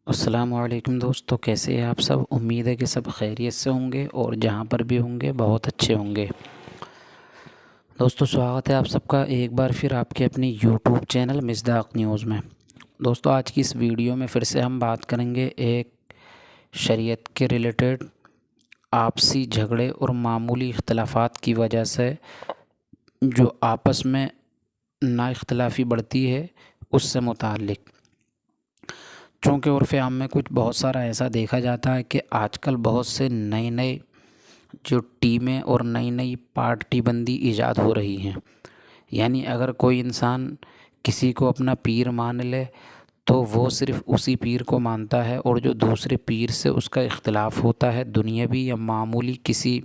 السلام علیکم دوستو، کیسے ہیں آپ سب؟ امید ہے کہ سب خیریت سے ہوں گے اور جہاں پر بھی ہوں گے بہت اچھے ہوں گے۔ دوستو سواگت ہے آپ سب کا ایک بار پھر آپ کے اپنی یوٹیوب چینل مصداق نیوز میں۔ دوستو آج کی اس ویڈیو میں پھر سے ہم بات کریں گے ایک شریعت کے ریلیٹڈ آپسی جھگڑے اور معمولی اختلافات کی وجہ سے جو آپس میں نا اختلافی بڑھتی ہے اس سے متعلق۔ چونکہ عرف عام میں بہت سارا ایسا دیکھا جاتا ہے کہ آج کل بہت سے نئے جو ٹیمیں اور نئی پارٹی بندی ایجاد ہو رہی ہیں۔ یعنی اگر کوئی انسان کسی کو اپنا پیر مان لے تو وہ صرف اسی پیر کو مانتا ہے، اور جو دوسرے پیر سے اس کا اختلاف ہوتا ہے دنیاوی یا معمولی کسی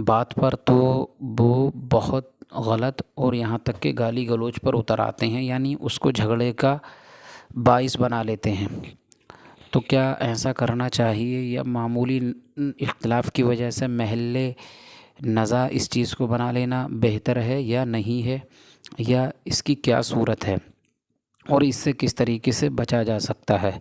بات پر، تو وہ بہت غلط اور یہاں تک کہ گالی گلوچ پر اتر آتے ہیں، یعنی اس کو جھگڑے کا باعث بنا لیتے ہیں۔ تو کیا ایسا کرنا چاہیے، یا معمولی اختلاف کی وجہ سے محلے نزاع اس چیز کو بنا لینا بہتر ہے یا نہیں ہے، یا اس کی کیا صورت ہے اور اس سے کس طریقے سے بچا جا سکتا ہے؟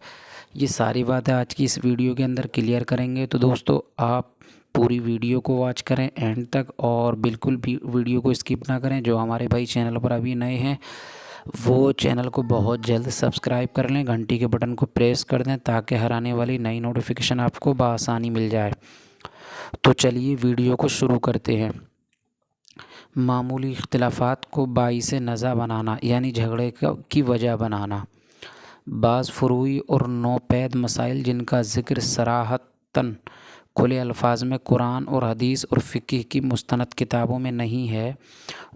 یہ ساری باتیں آج کی اس ویڈیو کے اندر کلیئر کریں گے۔ تو دوستو آپ پوری ویڈیو کو واچ کریں اینڈ تک، اور بالکل بھی ویڈیو کو اسکپ نہ کریں۔ جو ہمارے بھائی چینل پر ابھی نئے ہیں وہ چینل کو بہت جلد سبسکرائب کر لیں، گھنٹی کے بٹن کو پریس کر دیں تاکہ ہر آنے والی نئی نوٹیفیکیشن آپ کو بآسانی مل جائے۔ تو چلیے ویڈیو کو شروع کرتے ہیں۔ معمولی اختلافات کو باعث نزاع بنانا یعنی جھگڑے کی وجہ بنانا۔ بعض فروعی اور نوپید مسائل جن کا ذکر صراحتاً کھلے الفاظ میں قرآن اور حدیث اور فقہ کی مستند کتابوں میں نہیں ہے،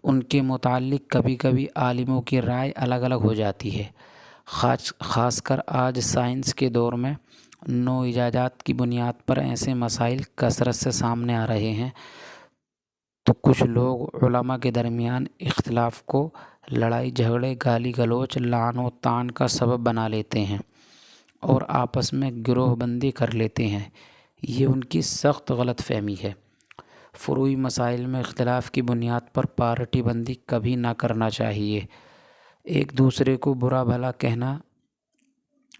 ان کے متعلق کبھی کبھی عالموں کی رائے الگ الگ ہو جاتی ہے۔ خاص کر آج سائنس کے دور میں نو ایجادات کی بنیاد پر ایسے مسائل کثرت سے سامنے آ رہے ہیں، تو کچھ لوگ علماء کے درمیان اختلاف کو لڑائی جھگڑے، گالی گلوچ، لعن و طعن کا سبب بنا لیتے ہیں اور آپس میں گروہ بندی کر لیتے ہیں۔ یہ ان کی سخت غلط فہمی ہے۔ فروعی مسائل میں اختلاف کی بنیاد پر پارٹی بندی کبھی نہ کرنا چاہیے۔ ایک دوسرے کو برا بھلا کہنا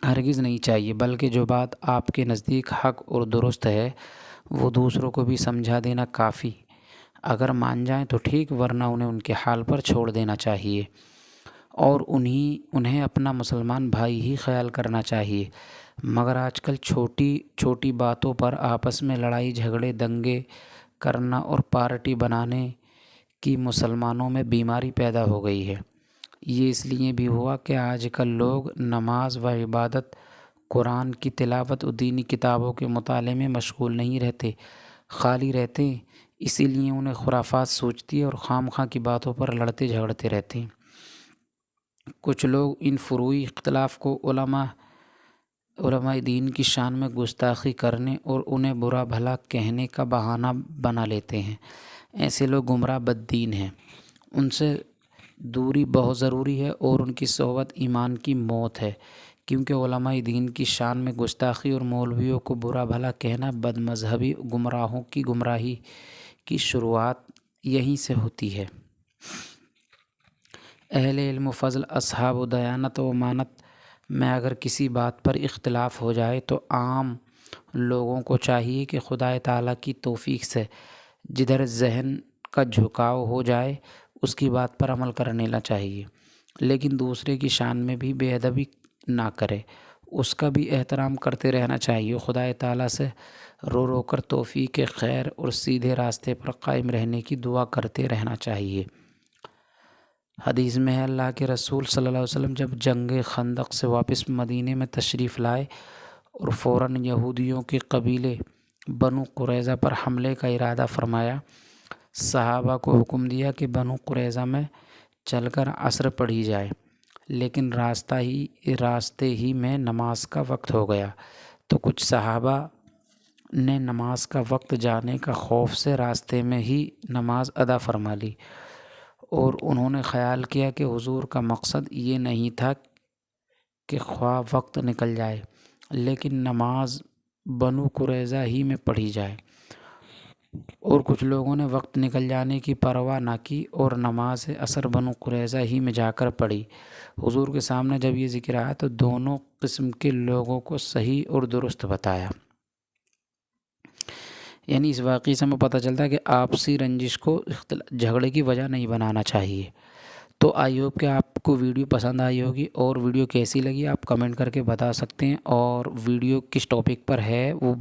ہرگز نہیں چاہیے، بلکہ جو بات آپ کے نزدیک حق اور درست ہے وہ دوسروں کو بھی سمجھا دینا کافی۔ اگر مان جائیں تو ٹھیک، ورنہ انہیں ان کے حال پر چھوڑ دینا چاہیے، اور انہیں اپنا مسلمان بھائی ہی خیال کرنا چاہیے۔ مگر آج کل چھوٹی باتوں پر آپس میں لڑائی جھگڑے، دنگے کرنا اور پارٹی بنانے کی مسلمانوں میں بیماری پیدا ہو گئی ہے۔ یہ اس لیے بھی ہوا کہ آج کل لوگ نماز و عبادت، قرآن کی تلاوت و دینی کتابوں کے مطالعے میں مشغول نہیں رہتے، خالی رہتے ہیں۔ اسی لیے انہیں خرافات سوچتی ہے اور خام خواہ کی باتوں پر لڑتے جھگڑتے رہتے ہیں۔ کچھ لوگ ان فروعی اختلاف کو علماء دین کی شان میں گستاخی کرنے اور انہیں برا بھلا کہنے کا بہانہ بنا لیتے ہیں۔ ایسے لوگ گمراہ بددین ہیں، ان سے دوری بہت ضروری ہے، اور ان کی صحبت ایمان کی موت ہے، کیونکہ علماء دین کی شان میں گستاخی اور مولویوں کو برا بھلا کہنا بد مذہبی گمراہوں کی گمراہی کی شروعات یہیں سے ہوتی ہے۔ اہل علم و فضل، اصحاب و دیانت و امانت میں اگر کسی بات پر اختلاف ہو جائے تو عام لوگوں کو چاہیے کہ خدا تعالیٰ کی توفیق سے جدھر ذہن کا جھکاؤ ہو جائے اس کی بات پر عمل کرنے چاہیے، لیکن دوسرے کی شان میں بھی بے ادبی نہ کرے، اس کا بھی احترام کرتے رہنا چاہیے۔ خدا تعالیٰ سے رو کر توفیق خیر اور سیدھے راستے پر قائم رہنے کی دعا کرتے رہنا چاہیے۔ حدیث میں ہے، اللہ کے رسول صلی اللہ علیہ وسلم جب جنگ خندق سے واپس مدینے میں تشریف لائے اور فوراً یہودیوں کے قبیلے بنو قریظہ پر حملے کا ارادہ فرمایا، صحابہ کو حکم دیا کہ بنو قریظہ میں چل کر عصر پڑھی جائے، لیکن راستے ہی میں نماز کا وقت ہو گیا، تو کچھ صحابہ نے نماز کا وقت جانے کا خوف سے راستے میں ہی نماز ادا فرما لی، اور انہوں نے خیال کیا کہ حضور کا مقصد یہ نہیں تھا کہ خواہ وقت نکل جائے لیکن نماز بنو قریظہ ہی میں پڑھی جائے۔ اور کچھ لوگوں نے وقت نکل جانے کی پرواہ نہ کی اور نماز عصر بنو قریظہ ہی میں جا کر پڑھی۔ حضور کے سامنے جب یہ ذکر آیا تو دونوں قسم کے لوگوں کو صحیح اور درست بتایا۔ یعنی اس واقعے سے ہمیں پتہ چلتا ہے کہ آپسی رنجش کو جھگڑے کی وجہ نہیں بنانا چاہیے۔ تو آئی ہوپ کہ آپ کو ویڈیو پسند آئی ہوگی، اور ویڈیو کیسی لگی آپ کمنٹ کر کے بتا سکتے ہیں، اور ویڈیو کس ٹاپک پر ہے وہ